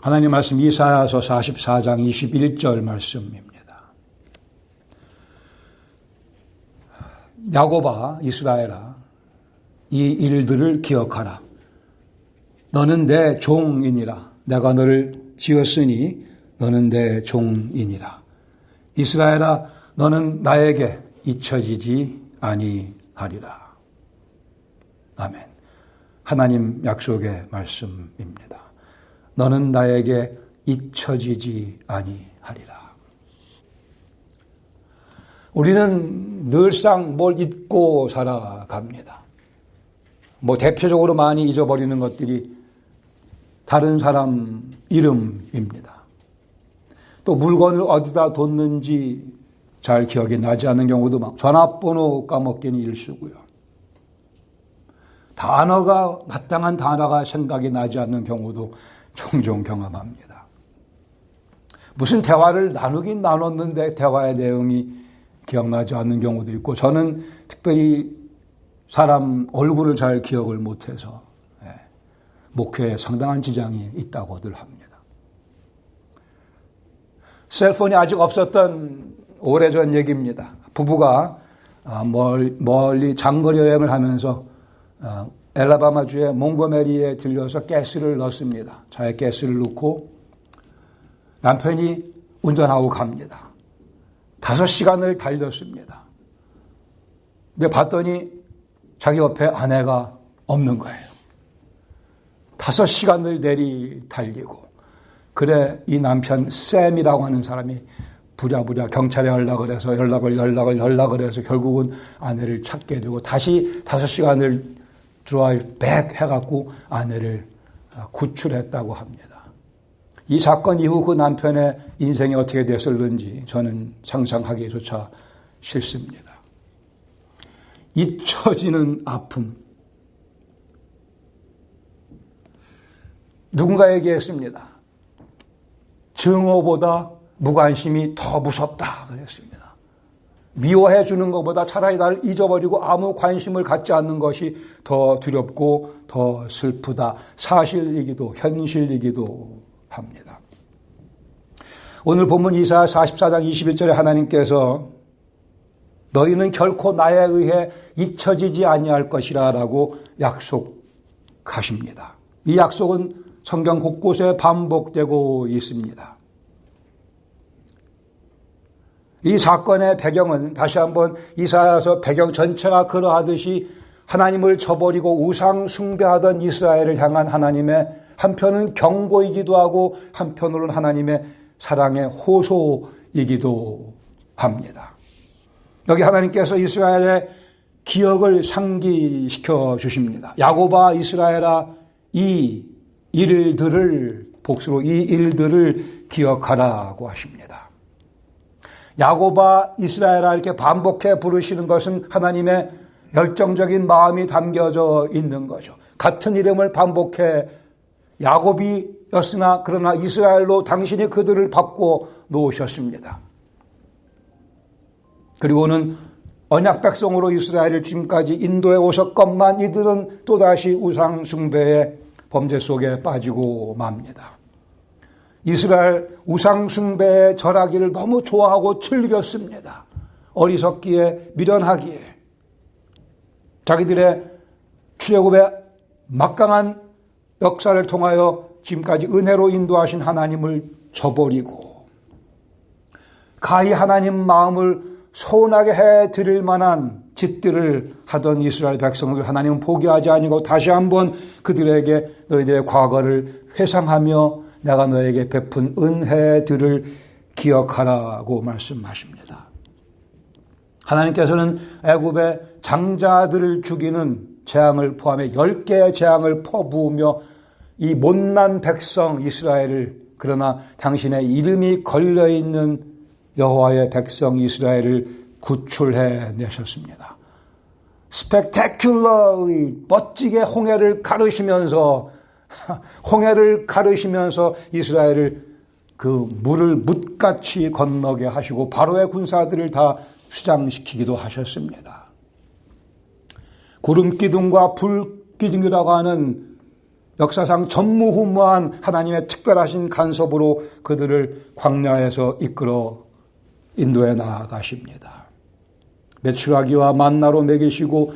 하나님 말씀 이사야서 44장 21절 말씀입니다. 야곱아 이스라엘아 이 일들을 기억하라. 너는 내 종이니라. 내가 너를 지었으니 너는 내 종이니라. 이스라엘아 너는 나에게 잊혀지지 아니하리라. 아멘. 하나님 약속의 말씀입니다. 너는 나에게 잊혀지지 아니하리라. 우리는 늘상 뭘 잊고 살아갑니다. 대표적으로 많이 잊어버리는 것들이 다른 사람 이름입니다. 또 물건을 어디다 뒀는지 잘 기억이 나지 않는 경우도 많고, 전화번호 까먹기는 일수고요. 마땅한 단어가 생각이 나지 않는 경우도 종종 경험합니다. 무슨 대화를 나누긴 나눴는데 대화의 내용이 기억나지 않는 경우도 있고, 저는 특별히 사람 얼굴을 잘 기억을 못해서 목회에 상당한 지장이 있다고들 합니다. 셀폰이 아직 없었던 오래전 얘기입니다. 부부가 멀리 장거리 여행을 하면서 엘라바마주의 몽고메리에 들려서 가스를 넣습니다. 차에 가스를 넣고 남편이 운전하고 갑니다. 5시간을 달렸습니다. 근데 봤더니 자기 옆에 아내가 없는 거예요. 5시간을 내리 달리고, 그래 이 남편 샘이라고 하는 사람이 부랴부랴 경찰에 연락을 해서 연락을 해서 결국은 아내를 찾게 되고, 다시 5시간을 드라이브 백 해갖고 아내를 구출했다고 합니다. 이 사건 이후 그 남편의 인생이 어떻게 됐을는지 저는 상상하기조차 싫습니다. 잊혀지는 아픔. 누군가 얘기했습니다. 증오보다 무관심이 더 무섭다 그랬습니다. 미워해 주는 것보다 차라리 나를 잊어버리고 아무 관심을 갖지 않는 것이 더 두렵고 더 슬프다. 사실이기도 현실이기도 합니다. 오늘 본문 이사야 44장 21절에 하나님께서 너희는 결코 나에 의해 잊혀지지 아니할 것이라 라고 약속하십니다. 이 약속은 성경 곳곳에 반복되고 있습니다. 이 사건의 배경은 다시 한번 이사야서 배경 전체가 그러하듯이 하나님을 저버리고 우상 숭배하던 이스라엘을 향한 하나님의 한편은 경고이기도 하고 한편으로는 하나님의 사랑의 호소이기도 합니다. 여기 하나님께서 이스라엘의 기억을 상기시켜 주십니다. 야곱아 이스라엘아 이 일들을 복수로 이 일들을 기억하라고 하십니다. 야곱아 이스라엘아 이렇게 반복해 부르시는 것은 하나님의 열정적인 마음이 담겨져 있는 거죠. 같은 이름을 반복해 야곱이었으나 그러나 이스라엘로 당신이 그들을 바꿔 놓으셨습니다. 그리고는 언약 백성으로 이스라엘을 지금까지 인도해 오셨건만 이들은 또다시 우상 숭배의 범죄 속에 빠지고 맙니다. 이스라엘 우상 숭배의 절하기를 너무 좋아하고 즐겼습니다. 어리석기에 미련하기에 자기들의 출애굽의 막강한 역사를 통하여 지금까지 은혜로 인도하신 하나님을 저버리고 가히 하나님 마음을 소원하게 해드릴 만한 짓들을 하던 이스라엘 백성들 하나님은 포기하지 아니고 다시 한번 그들에게 너희들의 과거를 회상하며 내가 너에게 베푼 은혜들을 기억하라고 말씀하십니다. 하나님께서는 애굽의 장자들을 죽이는 재앙을 포함해 10개의 재앙을 퍼부으며 이 못난 백성 이스라엘을 그러나 당신의 이름이 걸려있는 여호와의 백성 이스라엘을 구출해 내셨습니다. spectacularly 멋지게 홍해를 가르시면서 이스라엘을 그 물을 뭇같이 건너게 하시고 바로의 군사들을 다 수장시키기도 하셨습니다. 구름 기둥과 불 기둥이라고 하는 역사상 전무후무한 하나님의 특별하신 간섭으로 그들을 광야에서 이끌어 인도에 나아가십니다. 메추라기와 만나로 먹이시고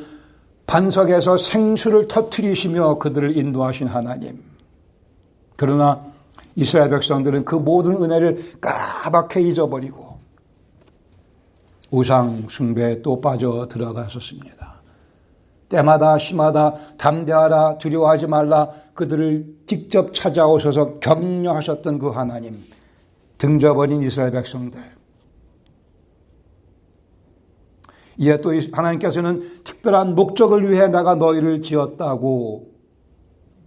반석에서 생수를 터뜨리시며 그들을 인도하신 하나님. 그러나 이스라엘 백성들은 그 모든 은혜를 까맣게 잊어버리고 우상 숭배에 또 빠져 들어갔었습니다. 때마다 시마다 담대하라, 두려워하지 말라, 그들을 직접 찾아오셔서 격려하셨던 그 하나님, 등져버린 이스라엘 백성들. 이에 또 하나님께서는 특별한 목적을 위해 내가 너희를 지었다고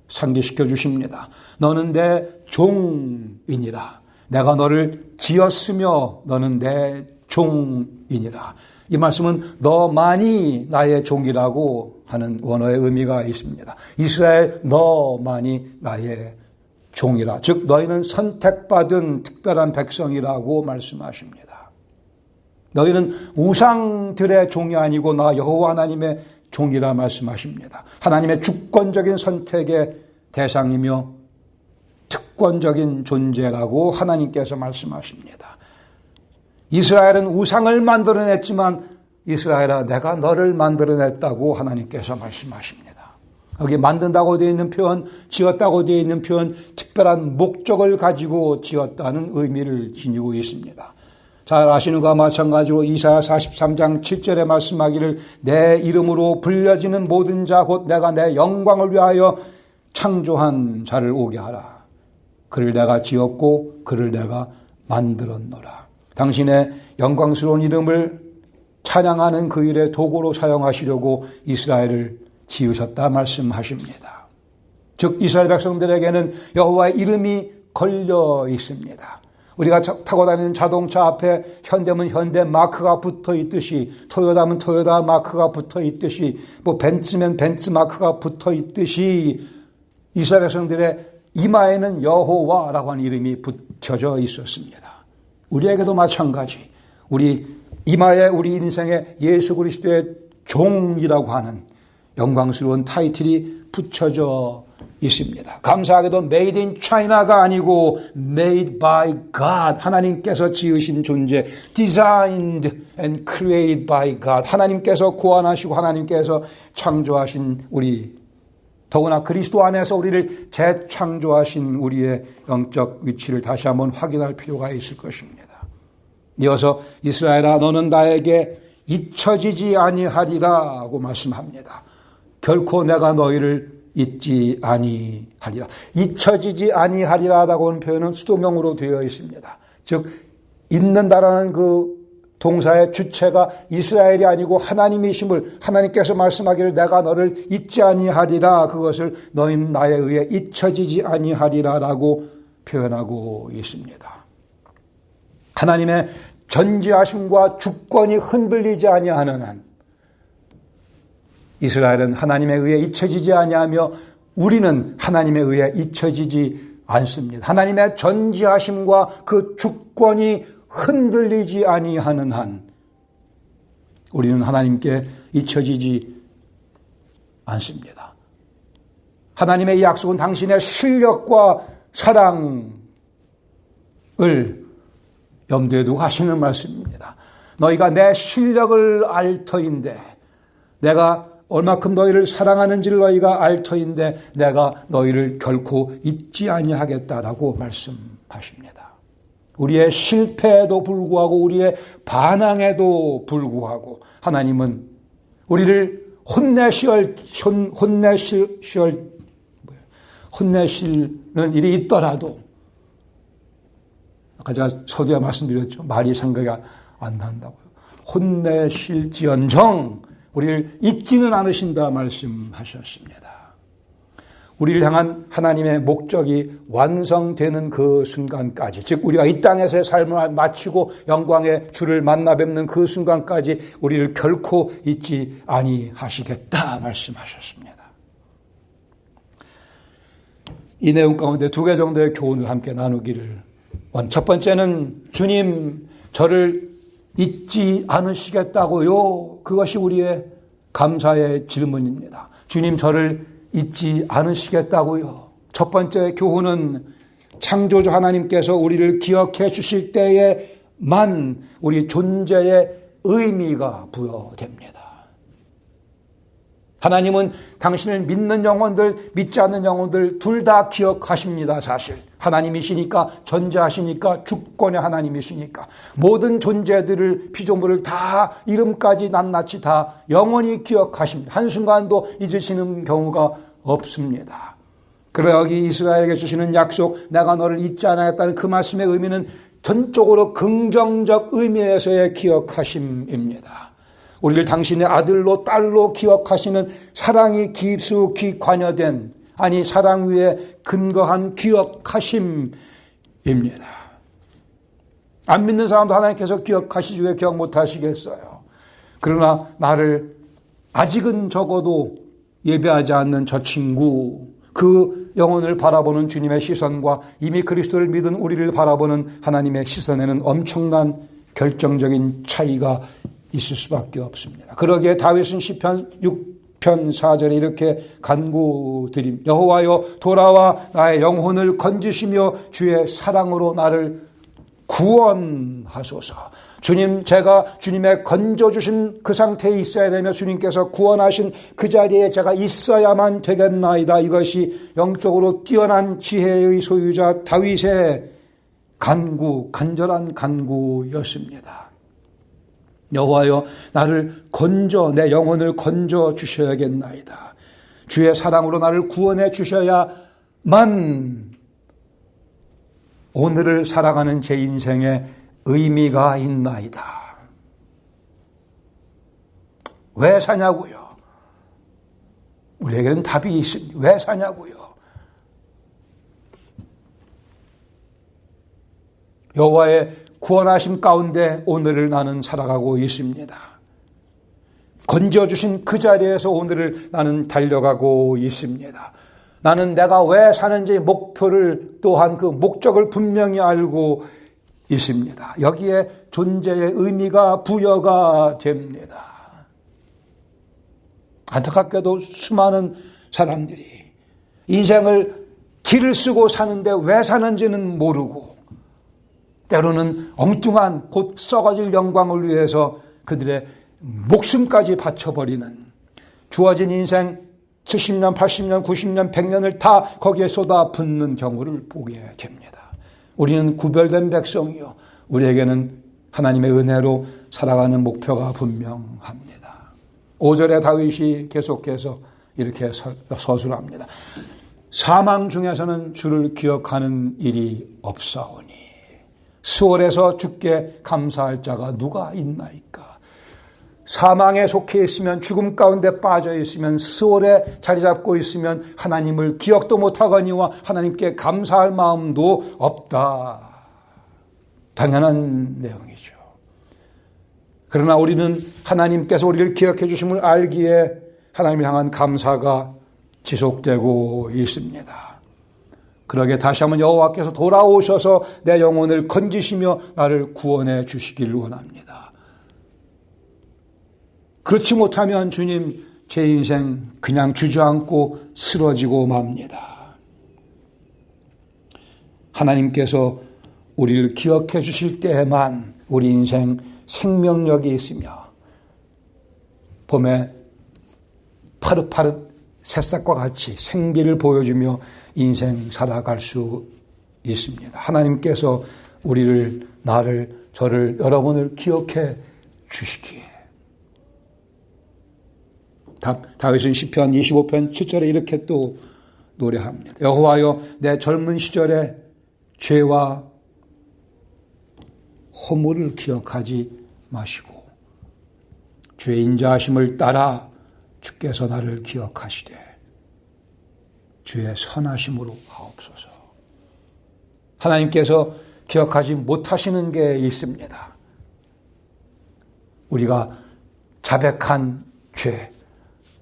상기시켜 주십니다. 너는 내 종이니라. 내가 너를 지었으며 너는 내 종이니라. 이 말씀은 너만이 나의 종이라고 하는 원어의 의미가 있습니다. 이스라엘 너만이 나의 종이라. 즉 너희는 선택받은 특별한 백성이라고 말씀하십니다. 너희는 우상들의 종이 아니고 나 여호와 하나님의 종이라 말씀하십니다. 하나님의 주권적인 선택의 대상이며 특권적인 존재라고 하나님께서 말씀하십니다. 이스라엘은 우상을 만들어냈지만 이스라엘아 내가 너를 만들어냈다고 하나님께서 말씀하십니다. 여기 만든다고 되어 있는 표현, 지었다고 되어 있는 표현, 특별한 목적을 가지고 지었다는 의미를 지니고 있습니다. 잘 아시는 것과 마찬가지로 이사야 43장 7절에 말씀하기를 내 이름으로 불려지는 모든 자 곧 내가 내 영광을 위하여 창조한 자를 오게 하라. 그를 내가 지었고 그를 내가 만들었노라. 당신의 영광스러운 이름을 찬양하는 그 일의 도구로 사용하시려고 이스라엘을 지으셨다 말씀하십니다. 즉 이스라엘 백성들에게는 여호와의 이름이 걸려 있습니다. 우리가 타고 다니는 자동차 앞에 현대면 현대 마크가 붙어 있듯이, 토요타면 토요타 마크가 붙어 있듯이, 벤츠면 벤츠 마크가 붙어 있듯이 이스라엘 백성들의 이마에는 여호와라고 하는 이름이 붙여져 있었습니다. 우리에게도 마찬가지. 우리 이마에 우리 인생에 예수 그리스도의 종이라고 하는 영광스러운 타이틀이 붙여져 있습니다. 감사하게도 Made in China가 아니고 Made by God, 하나님께서 지으신 존재, Designed and Created by God, 하나님께서 고안하시고 하나님께서 창조하신 우리, 더구나 그리스도 안에서 우리를 재창조하신 우리의 영적 위치를 다시 한번 확인할 필요가 있을 것입니다. 이어서 이스라엘아 너는 나에게 잊혀지지 아니하리라고 말씀합니다. 결코 내가 너희를 잊지 아니하리라. 잊혀지지 아니하리라라고 하는 표현은 수동형으로 되어 있습니다. 즉 잊는다라는 그 동사의 주체가 이스라엘이 아니고 하나님이심을, 하나님께서 말씀하기를 내가 너를 잊지 아니하리라, 그것을 너희는 나에 의해 잊혀지지 아니하리라라고 표현하고 있습니다. 하나님의 전지하심과 주권이 흔들리지 아니하는 한 이스라엘은 하나님에 의해 잊혀지지 아니하며 우리는 하나님에 의해 잊혀지지 않습니다. 하나님의 전지하심과 그 주권이 흔들리지 아니하는 한 우리는 하나님께 잊혀지지 않습니다. 하나님의 이 약속은 당신의 실력과 사랑을 염두에 두고 하시는 말씀입니다. 너희가 내 실력을 알 터인데, 내가 얼마큼 너희를 사랑하는지를 너희가 알 터인데 내가 너희를 결코 잊지 아니하겠다라고 말씀하십니다. 우리의 실패에도 불구하고 우리의 반항에도 불구하고 하나님은 우리를 혼내시는 일이 있더라도, 아까 제가 서두에 말씀드렸죠. 말이 생각이 안 난다고요. 혼내실지언정 우리를 잊지는 않으신다 말씀하셨습니다. 우리를 향한 하나님의 목적이 완성되는 그 순간까지, 즉 우리가 이 땅에서의 삶을 마치고 영광의 주를 만나 뵙는 그 순간까지 우리를 결코 잊지 아니하시겠다 말씀하셨습니다. 이 내용 가운데 두 개 정도의 교훈을 함께 나누기를 첫 번째는 주님 저를 잊지 않으시겠다고요? 그것이 우리의 감사의 질문입니다. 주님 저를 잊지 않으시겠다고요? 첫 번째 교훈은 창조주 하나님께서 우리를 기억해 주실 때에만 우리 존재의 의미가 부여됩니다. 하나님은 당신을 믿는 영혼들, 믿지 않는 영혼들 둘 다 기억하십니다. 사실 하나님이시니까, 전제하시니까, 주권의 하나님이시니까 모든 존재들을, 피조물을 다 이름까지 낱낱이 다 영원히 기억하십니다. 한순간도 잊으시는 경우가 없습니다. 그러나 여기 이스라엘에게 주시는 약속, 내가 너를 잊지 않았다는 그 말씀의 의미는 전적으로 긍정적 의미에서의 기억하심입니다. 우리를 당신의 아들로 딸로 기억하시는 사랑이 깊숙이 관여된, 아니 사랑 위에 근거한 기억하심입니다. 안 믿는 사람도 하나님께서 기억하시지 왜 기억 못하시겠어요? 그러나 나를 아직은 적어도 예배하지 않는 저 친구, 그 영혼을 바라보는 주님의 시선과 이미 그리스도를 믿은 우리를 바라보는 하나님의 시선에는 엄청난 결정적인 차이가 있을 수밖에 없습니다. 그러기에 다윗은 시편 6편 4절에 이렇게 간구드립니다. 여호와여 돌아와 나의 영혼을 건지시며 주의 사랑으로 나를 구원하소서. 주님, 제가 주님의 건져주신 그 상태에 있어야 되며 주님께서 구원하신 그 자리에 제가 있어야만 되겠나이다. 이것이 영적으로 뛰어난 지혜의 소유자 다윗의 간절한 간구였습니다. 여호와여 나를 건져, 내 영혼을 건져 주셔야겠나이다. 주의 사랑으로 나를 구원해 주셔야만 오늘을 살아가는 제 인생에 의미가 있나이다. 왜 사냐고요? 우리에게는 답이 있습니다. 왜 사냐고요? 여호와의 구원하심 가운데 오늘을 나는 살아가고 있습니다. 건져주신 그 자리에서 오늘을 나는 달려가고 있습니다. 나는 내가 왜 사는지 목표를 또한 그 목적을 분명히 알고 있습니다. 여기에 존재의 의미가 부여가 됩니다. 안타깝게도 수많은 사람들이 인생을 길을 쓰고 사는데 왜 사는지는 모르고 때로는 엉뚱한 곧 썩어질 영광을 위해서 그들의 목숨까지 바쳐버리는, 주어진 인생 70년, 80년, 90년, 100년을 다 거기에 쏟아붓는 경우를 보게 됩니다. 우리는 구별된 백성이요, 우리에게는 하나님의 은혜로 살아가는 목표가 분명합니다. 5절에 다윗이 계속해서 이렇게 서술합니다. 사망 중에서는 주를 기억하는 일이 없사오니 수월에서 주께 감사할 자가 누가 있나이까. 사망에 속해 있으면, 죽음 가운데 빠져 있으면, 수월에 자리 잡고 있으면 하나님을 기억도 못하거니와 하나님께 감사할 마음도 없다. 당연한 내용이죠. 그러나 우리는 하나님께서 우리를 기억해 주심을 알기에 하나님을 향한 감사가 지속되고 있습니다. 그러게 다시 한번 여호와께서 돌아오셔서 내 영혼을 건지시며 나를 구원해 주시길 원합니다. 그렇지 못하면 주님, 제 인생 그냥 주저앉고 쓰러지고 맙니다. 하나님께서 우리를 기억해 주실 때에만 우리 인생 생명력이 있으며 봄에 파릇파릇 새싹과 같이 생기를 보여주며 인생 살아갈 수 있습니다. 하나님께서 우리를, 나를, 저를, 여러분을 기억해 주시기에. 다윗은 시편 25편 7절에 이렇게 또 노래합니다. 여호와여 내 젊은 시절의 죄와 허물을 기억하지 마시고 주의 인자하심을 따라 주께서 나를 기억하시되 주의 선하심으로 하옵소서. 하나님께서 기억하지 못하시는 게 있습니다. 우리가 자백한 죄,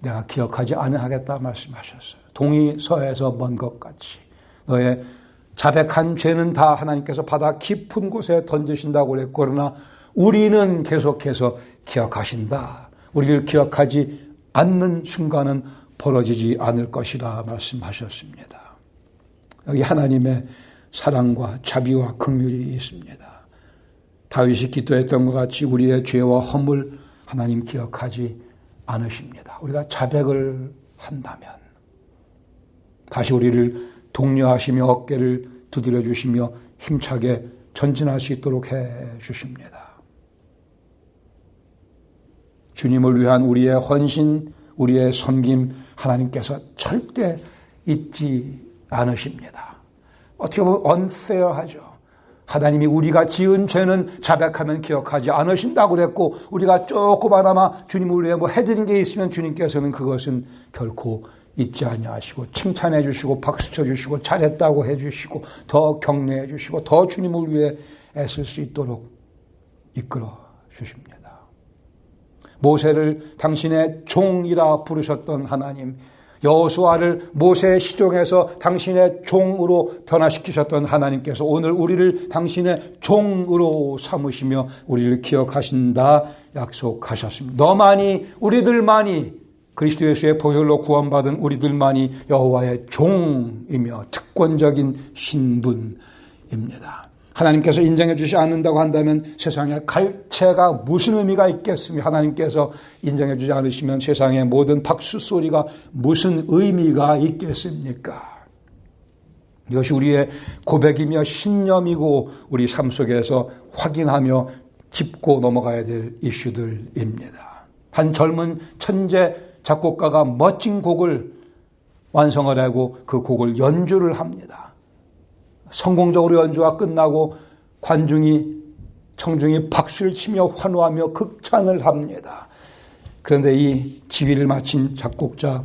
내가 기억하지 않으하겠다 말씀하셨어요. 동이 서에서 먼 것 같이 너의 자백한 죄는 다 하나님께서 바다 깊은 곳에 던지신다고 그랬고, 그러나 우리는 계속해서 기억하신다. 우리를 기억하지 않는 순간은 벌어지지 않을 것이라 말씀하셨습니다. 여기 하나님의 사랑과 자비와 긍휼이 있습니다. 다윗이 기도했던 것 같이 우리의 죄와 허물 하나님 기억하지 않으십니다. 우리가 자백을 한다면 다시 우리를 독려하시며 어깨를 두드려 주시며 힘차게 전진할 수 있도록 해 주십니다. 주님을 위한 우리의 헌신, 우리의 섬김 하나님께서 절대 잊지 않으십니다. 어떻게 보면 unfair하죠. 하나님이 우리가 지은 죄는 자백하면 기억하지 않으신다고 그랬고 우리가 조그마나마 주님을 위해 뭐 해드린 게 있으면 주님께서는 그것은 결코 잊지 아니하시고 칭찬해 주시고 박수 쳐 주시고 잘했다고 해 주시고 더 격려해 주시고 더 주님을 위해 애쓸 수 있도록 이끌어 주십니다. 모세를 당신의 종이라 부르셨던 하나님, 여호수아를 모세의 시종에서 당신의 종으로 변화시키셨던 하나님께서 오늘 우리를 당신의 종으로 삼으시며 우리를 기억하신다 약속하셨습니다. 너만이 우리들만이 그리스도 예수의 보혈로 구원받은 우리들만이 여호와의 종이며 특권적인 신분입니다. 하나님께서 인정해 주지 않는다고 한다면 세상에 갈채가 무슨 의미가 있겠습니까? 하나님께서 인정해 주지 않으시면 세상의 모든 박수 소리가 무슨 의미가 있겠습니까? 이것이 우리의 고백이며 신념이고 우리 삶 속에서 확인하며 짚고 넘어가야 될 이슈들입니다. 한 젊은 천재 작곡가가 멋진 곡을 완성을 하고 그 곡을 연주를 합니다. 성공적으로 연주가 끝나고 청중이 박수를 치며 환호하며 극찬을 합니다. 그런데 이 지휘를 마친 작곡자,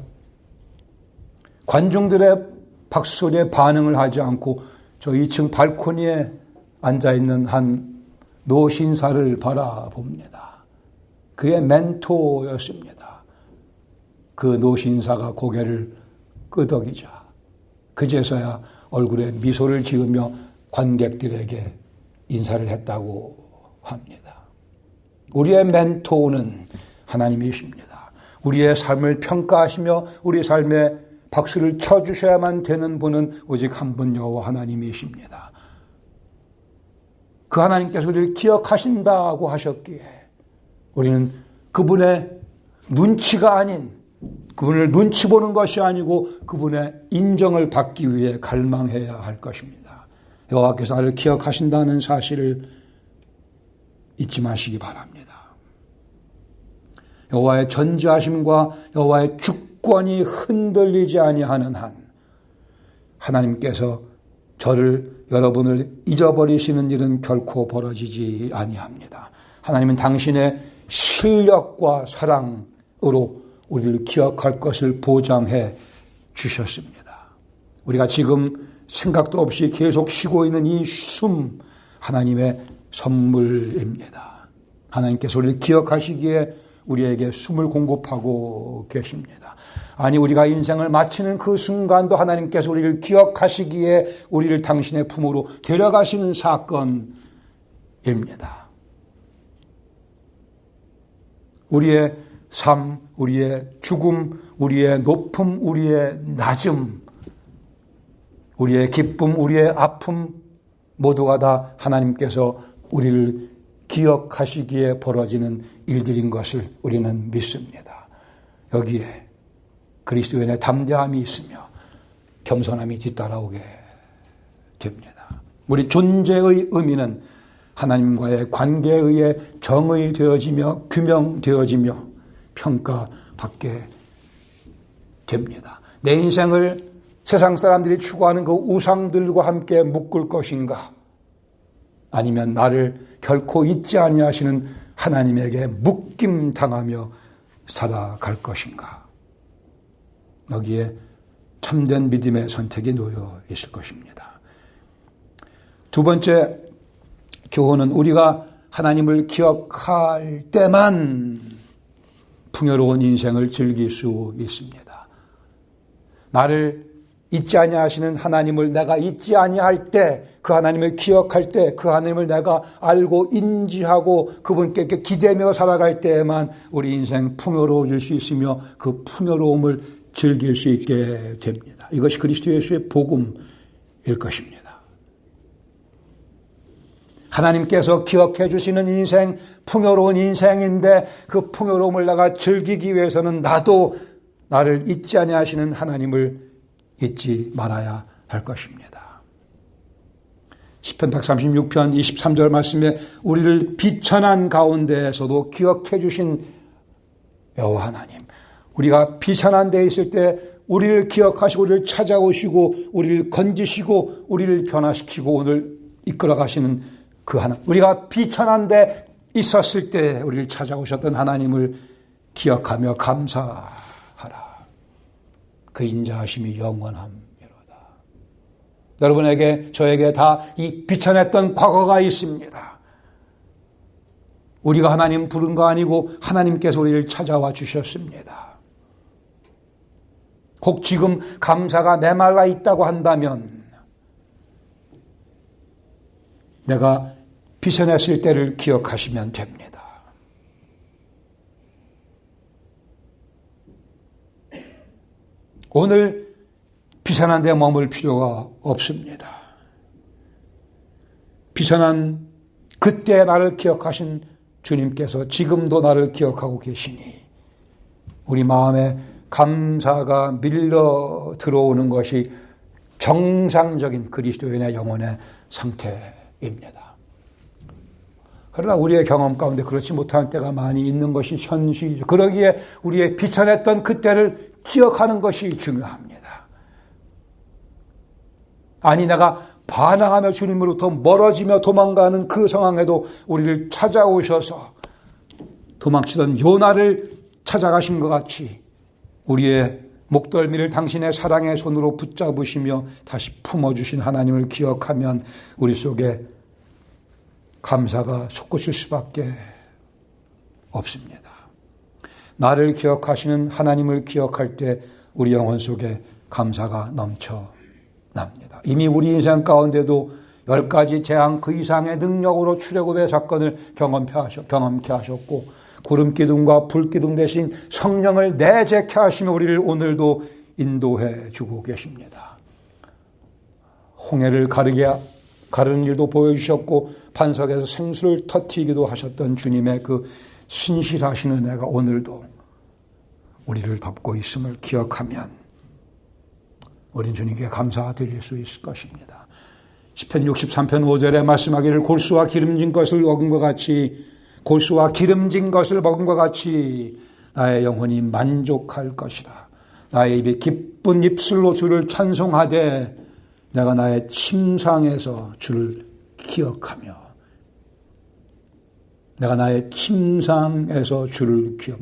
관중들의 박수 소리에 반응을 하지 않고 저 2층 발코니에 앉아있는 한 노신사를 바라봅니다. 그의 멘토였습니다. 그 노신사가 고개를 끄덕이자 그제서야 얼굴에 미소를 지으며 관객들에게 인사를 했다고 합니다. 우리의 멘토는 하나님이십니다. 우리의 삶을 평가하시며 우리 삶에 박수를 쳐주셔야만 되는 분은 오직 한 분 여호와 하나님이십니다. 그 하나님께서 우리를 기억하신다고 하셨기에 우리는 그분의 눈치가 아닌 그분을 눈치 보는 것이 아니고 그분의 인정을 받기 위해 갈망해야 할 것입니다. 여호와께서 나를 기억하신다는 사실을 잊지 마시기 바랍니다. 여호와의 전지하심과 여호와의 주권이 흔들리지 아니하는 한 하나님께서 여러분을 잊어버리시는 일은 결코 벌어지지 아니합니다. 하나님은 당신의 실력과 사랑으로 우리를 기억할 것을 보장해 주셨습니다. 우리가 지금 생각도 없이 계속 쉬고 있는 이 숨 하나님의 선물입니다. 하나님께서 우리를 기억하시기에 우리에게 숨을 공급하고 계십니다. 아니 우리가 인생을 마치는 그 순간도 하나님께서 우리를 기억하시기에 우리를 당신의 품으로 데려가시는 사건입니다. 우리의 삶, 우리의 죽음, 우리의 높음, 우리의 낮음, 우리의 기쁨, 우리의 아픔 모두가 다 하나님께서 우리를 기억하시기에 벌어지는 일들인 것을 우리는 믿습니다. 여기에 그리스도인의 담대함이 있으며 겸손함이 뒤따라오게 됩니다. 우리 존재의 의미는 하나님과의 관계에 의해 정의되어지며 규명되어지며 평가받게 됩니다. 내 인생을 세상 사람들이 추구하는 그 우상들과 함께 묶을 것인가? 아니면 나를 결코 잊지 아니하시는 하나님에게 묶임당하며 살아갈 것인가? 여기에 참된 믿음의 선택이 놓여 있을 것입니다. 두 번째 교훈은 우리가 하나님을 기억할 때만 풍요로운 인생을 즐길 수 있습니다. 나를 잊지 아니하시는 하나님을 내가 잊지 아니할 때, 그 하나님을 기억할 때, 그 하나님을 내가 알고 인지하고 그분께 기대며 살아갈 때에만 우리 인생 풍요로워질 수 있으며 그 풍요로움을 즐길 수 있게 됩니다. 이것이 그리스도 예수의 복음입니다. 것입니다. 하나님께서 기억해 주시는 인생, 풍요로운 인생인데 그 풍요로움을 내가 즐기기 위해서는 나도 나를 잊지 아니하시는 하나님을 잊지 말아야 할 것입니다. 시편 136편 23절 말씀에 우리를 비천한 가운데에서도 기억해 주신 여호와 하나님, 우리가 비천한 데 있을 때 우리를 기억하시고 우리를 찾아오시고 우리를 건지시고 우리를 변화시키고 오늘 이끌어 가시는 그 하나님, 우리가 비천한 데 있었을 때 우리를 찾아오셨던 하나님을 기억하며 감사하라. 그 인자하심이 영원함이로다. 여러분에게 저에게 다 이 비천했던 과거가 있습니다. 우리가 하나님 부른 거 아니고 하나님께서 우리를 찾아와 주셨습니다. 혹 지금 감사가 메말라 있다고 한다면 내가 비천했을 때를 기억하시면 됩니다. 오늘 비천한 데 머물 필요가 없습니다. 비천한 그때 나를 기억하신 주님께서 지금도 나를 기억하고 계시니 우리 마음에 감사가 밀려 들어오는 것이 정상적인 그리스도인의 영혼의 상태입니다. 그러나 우리의 경험 가운데 그렇지 못한 때가 많이 있는 것이 현실이죠. 그러기에 우리의 비천했던 그때를 기억하는 것이 중요합니다. 아니 내가 반항하며 주님으로부터 멀어지며 도망가는 그 상황에도 우리를 찾아오셔서 도망치던 요나를 찾아가신 것 같이 우리의 목덜미를 당신의 사랑의 손으로 붙잡으시며 다시 품어주신 하나님을 기억하면 우리 속에 감사가 솟구칠 수밖에 없습니다. 나를 기억하시는 하나님을 기억할 때 우리 영혼 속에 감사가 넘쳐납니다. 이미 우리 인생 가운데도 10가지 재앙 그 이상의 능력으로 출애굽의 사건을 경험케 하셨고 구름기둥과 불기둥 대신 성령을 내재케 하시며 우리를 오늘도 인도해 주고 계십니다. 홍해를 가르는 일도 보여주셨고 반석에서 생수를 터뜨리기도 하셨던 주님의 그 신실하신 은혜가 오늘도 우리를 덮고 있음을 기억하면 우린 주님께 감사드릴 수 있을 것입니다. 시편 63편 5절에 말씀하기를 골수와 기름진 것을 먹은 것 같이 나의 영혼이 만족할 것이라. 나의 입이 기쁜 입술로 주를 찬송하되 내가 나의 침상에서 주를 기억하며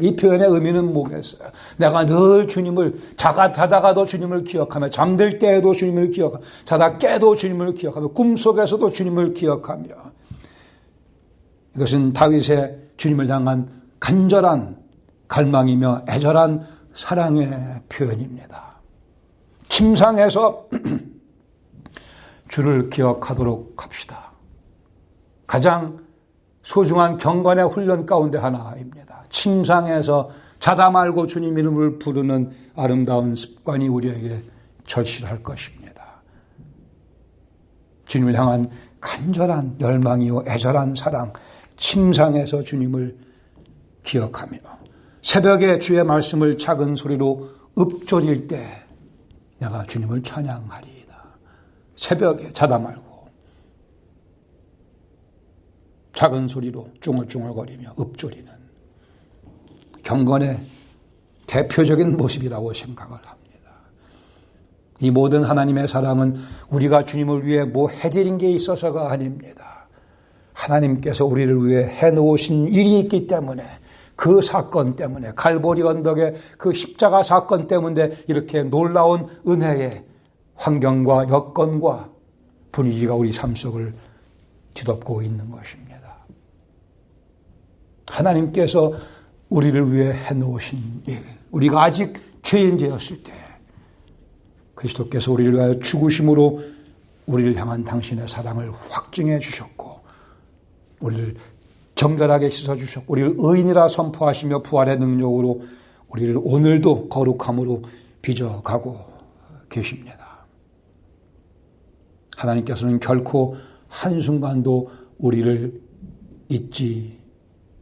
이 표현의 의미는 뭐겠어요? 내가 늘 주님을 자다가도 주님을 기억하며 잠들 때에도 주님을 기억하며 자다 깨도 주님을 기억하며 꿈속에서도 주님을 기억하며 이것은 다윗의 주님을 향한 간절한 갈망이며 애절한 사랑의 표현입니다. 침상에서 주를 기억하도록 합시다. 가장 소중한 경건의 훈련 가운데 하나입니다. 침상에서 자다 말고 주님 이름을 부르는 아름다운 습관이 우리에게 절실할 것입니다. 주님을 향한 간절한 열망이요 애절한 사랑, 침상에서 주님을 기억하며 새벽에 주의 말씀을 작은 소리로 읊조릴 때 내가 주님을 찬양하리이다. 새벽에 자다 말고 작은 소리로 쭝얼쭝얼거리며 읊조리는 경건의 대표적인 모습이라고 생각을 합니다. 이 모든 하나님의 사랑은 우리가 주님을 위해 뭐 해드린 게 있어서가 아닙니다. 하나님께서 우리를 위해 해놓으신 일이 있기 때문에 그 사건 때문에 갈보리 언덕의 그 십자가 사건 때문에 이렇게 놀라운 은혜의 환경과 여건과 분위기가 우리 삶 속을 뒤덮고 있는 것입니다. 하나님께서 우리를 위해 해놓으신 일, 우리가 아직 죄인 되었을 때 그리스도께서 우리를 위하여 죽으심으로 우리를 향한 당신의 사랑을 확증해 주셨고 우리를 정결하게 씻어주셨고 우리를 의인이라 선포하시며 부활의 능력으로 우리를 오늘도 거룩함으로 빚어가고 계십니다. 하나님께서는 결코 한순간도 우리를 잊지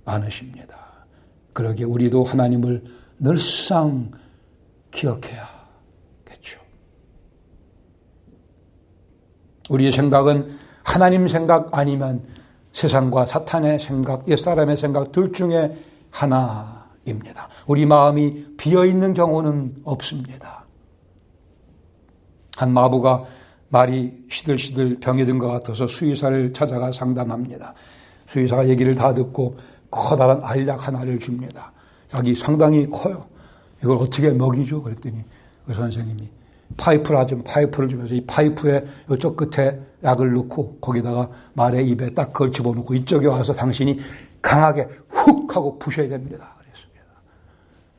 않으십니다. 그러기에 우리도 하나님을 늘상 기억해야겠죠. 우리의 생각은 하나님 생각 아니면 세상과 사탄의 생각, 옛사람의 생각 둘 중에 하나입니다. 우리 마음이 비어있는 경우는 없습니다. 한 마부가 말이 시들시들 병이 든 것 같아서 수의사를 찾아가 상담합니다. 수의사가 얘기를 다 듣고 커다란 알약 하나를 줍니다. 약이 상당히 커요. 이걸 어떻게 먹이죠? 그랬더니 그 선생님이 파이프를 주면서 이 파이프의 이쪽 끝에 약을 넣고 거기다가 말의 입에 딱 그걸 집어넣고 이쪽에 와서 당신이 강하게 훅 하고 부셔야 됩니다. 그랬습니다.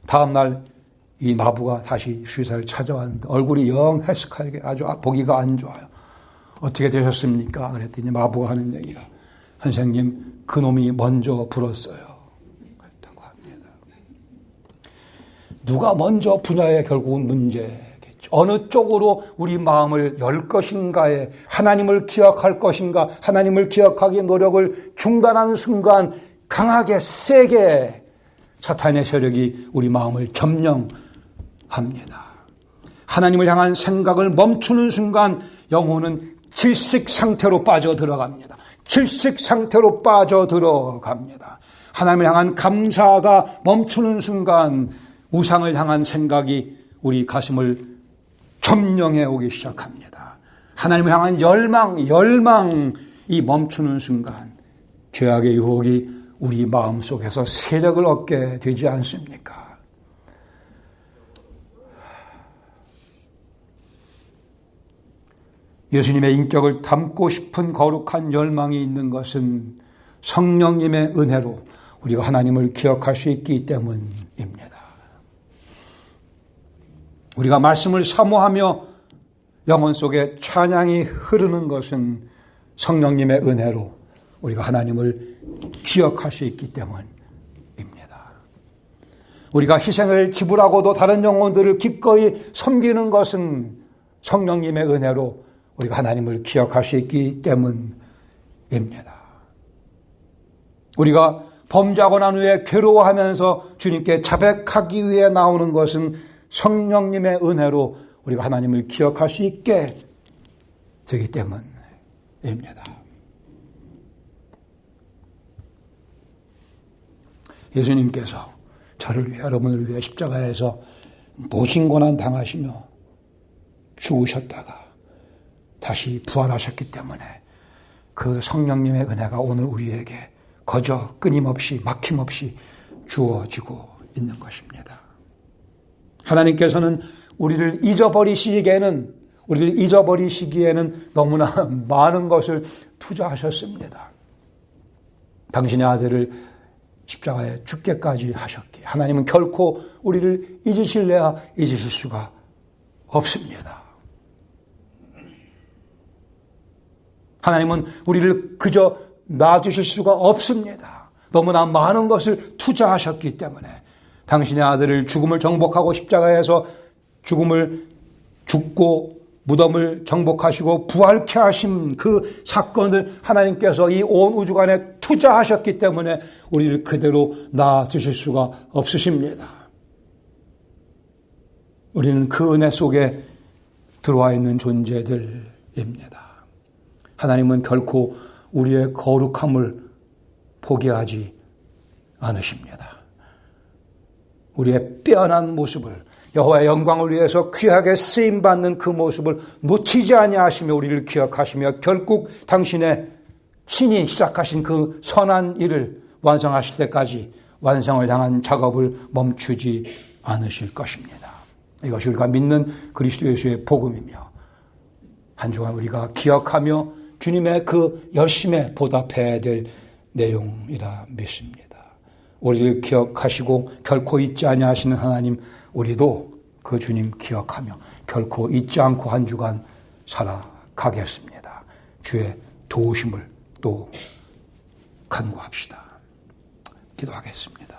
다음 날 이 마부가 다시 수의사를 찾아왔는데 얼굴이 영 헬스카하게 아주 보기가 안 좋아요. 어떻게 되셨습니까? 그랬더니 마부가 하는 얘기가 선생님 그놈이 먼저 불었어요. 그랬다고 합니다. 누가 먼저 부냐에 결국은 문제겠죠. 어느 쪽으로 우리 마음을 열 것인가에 하나님을 기억할 것인가 하나님을 기억하기 노력을 중단하는 순간 강하게 세게 사탄의 세력이 우리 마음을 점령합니다. 하나님을 향한 생각을 멈추는 순간 영혼은 질식 상태로 빠져들어갑니다. 질식 상태로 빠져들어갑니다. 하나님을 향한 감사가 멈추는 순간 우상을 향한 생각이 우리 가슴을 점령해 오기 시작합니다. 하나님을 향한 열망이 멈추는 순간 죄악의 유혹이 우리 마음속에서 세력을 얻게 되지 않습니까? 예수님의 인격을 담고 싶은 거룩한 열망이 있는 것은 성령님의 은혜로 우리가 하나님을 기억할 수 있기 때문입니다. 우리가 말씀을 사모하며 영혼 속에 찬양이 흐르는 것은 성령님의 은혜로 우리가 하나님을 기억할 수 있기 때문입니다. 우리가 희생을 지불하고도 다른 영혼들을 기꺼이 섬기는 것은 성령님의 은혜로 우리가 하나님을 기억할 수 있기 때문입니다. 우리가 범죄하고 난 후에 괴로워하면서 주님께 자백하기 위해 나오는 것은 성령님의 은혜로 우리가 하나님을 기억할 수 있게 되기 때문입니다. 예수님께서 저를 위해 여러분을 위해 십자가에서 모진 고난 당하시며 죽으셨다가 다시 부활하셨기 때문에 그 성령님의 은혜가 오늘 우리에게 거저 끊임없이 막힘없이 주어지고 있는 것입니다. 하나님께서는 우리를 잊어버리시기에는 너무나 많은 것을 투자하셨습니다. 당신의 아들을 십자가에 죽게까지 하셨기에 하나님은 결코 우리를 잊으실래야 잊으실 수가 없습니다. 하나님은 우리를 그저 놔두실 수가 없습니다. 너무나 많은 것을 투자하셨기 때문에 당신의 아들을 죽음을 정복하고 십자가에서 죽고 무덤을 정복하시고 부활케 하신 그 사건을 하나님께서 이 온 우주간에 투자하셨기 때문에 우리를 그대로 놔두실 수가 없으십니다. 우리는 그 은혜 속에 들어와 있는 존재들입니다. 하나님은 결코 우리의 거룩함을 포기하지 않으십니다. 우리의 빼어난 모습을 여호와의 영광을 위해서 귀하게 쓰임받는 그 모습을 놓치지 아니하시며 우리를 기억하시며 결국 당신의 친히 시작하신 그 선한 일을 완성하실 때까지 완성을 향한 작업을 멈추지 않으실 것입니다. 이것이 우리가 믿는 그리스도 예수의 복음이며 한 주간 우리가 기억하며 주님의 그 열심에 보답해야 될 내용이라 믿습니다. 우리를 기억하시고 결코 잊지 아니하시는 하나님, 우리도 그 주님 기억하며 결코 잊지 않고 한 주간 살아가겠습니다. 주의 도우심을 또 간구합시다. 기도하겠습니다.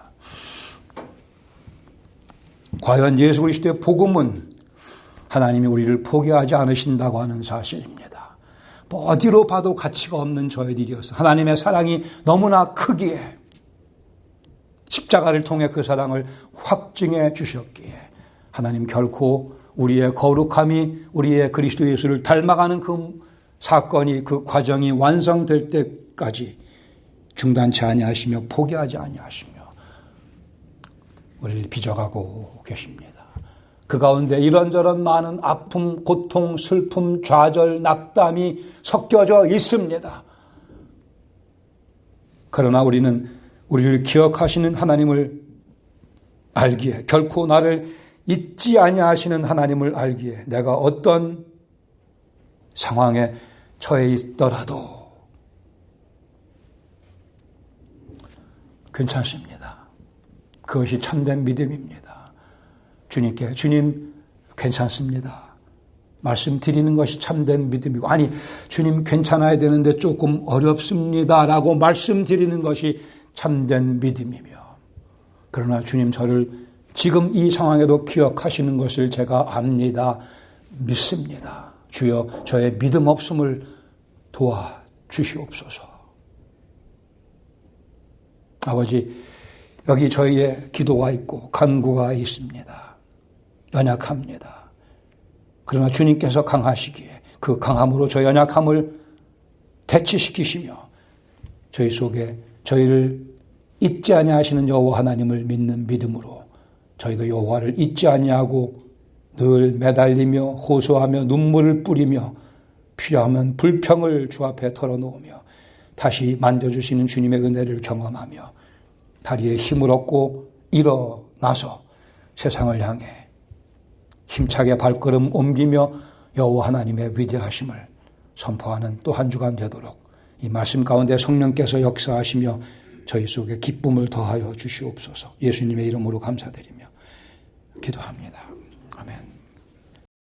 과연 예수 그리스도의 복음은 하나님이 우리를 포기하지 않으신다고 하는 사실입니다. 어디로 봐도 가치가 없는 저희들이어서 하나님의 사랑이 너무나 크기에 십자가를 통해 그 사랑을 확증해 주셨기에 하나님 결코 우리의 거룩함이 우리의 그리스도 예수를 닮아가는 그 사건이 그 과정이 완성될 때까지 중단치 아니하시며 포기하지 아니하시며 우리를 빚어가고 계십니다. 그 가운데 이런저런 많은 아픔, 고통, 슬픔, 좌절, 낙담이 섞여져 있습니다. 그러나 우리는 우리를 기억하시는 하나님을 알기에 결코 나를 잊지 아니하시는 하나님을 알기에 내가 어떤 상황에 처해 있더라도 괜찮습니다. 그것이 참된 믿음입니다. 주님께 주님 괜찮습니다. 말씀드리는 것이 참된 믿음이고 아니 주님 괜찮아야 되는데 조금 어렵습니다라고 말씀드리는 것이 참된 믿음이며 그러나 주님 저를 지금 이 상황에도 기억하시는 것을 제가 압니다. 믿습니다. 주여 저의 믿음 없음을 도와주시옵소서. 아버지 여기 저희의 기도가 있고 간구가 있습니다. 연약합니다. 그러나 주님께서 강하시기에 그 강함으로 저 연약함을 대치시키시며 저희 속에 저희를 잊지 아니하시는 여호와 하나님을 믿는 믿음으로 저희도 여호와를 잊지 아니하고 늘 매달리며 호소하며 눈물을 뿌리며 필요하면 불평을 주 앞에 털어놓으며 다시 만져주시는 주님의 은혜를 경험하며 다리에 힘을 얻고 일어나서 세상을 향해 힘차게 발걸음 옮기며 여호와 하나님의 위대하심을 선포하는 또 한 주간 되도록 이 말씀 가운데 성령께서 역사하시며 저희 속에 기쁨을 더하여 주시옵소서. 예수님의 이름으로 감사드리며 기도합니다.